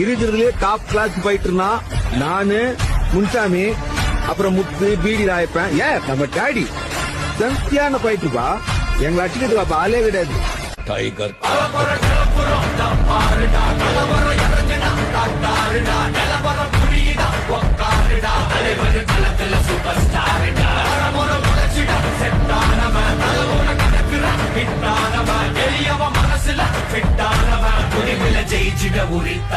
இருக்கிறதுலே top class ஃபைட்டர்னா நானு, முன்சாமி, அப்புறம் முத்து, பீடி ராயப்பேன். நம்ம டாடி சந்தியான ஃபைட்டுப்பா. எங்களை அடிக்கிறதுக்கு ஆளே கிடையாது. டைகர் மனசுல ஜெயிச்சிட உரித்த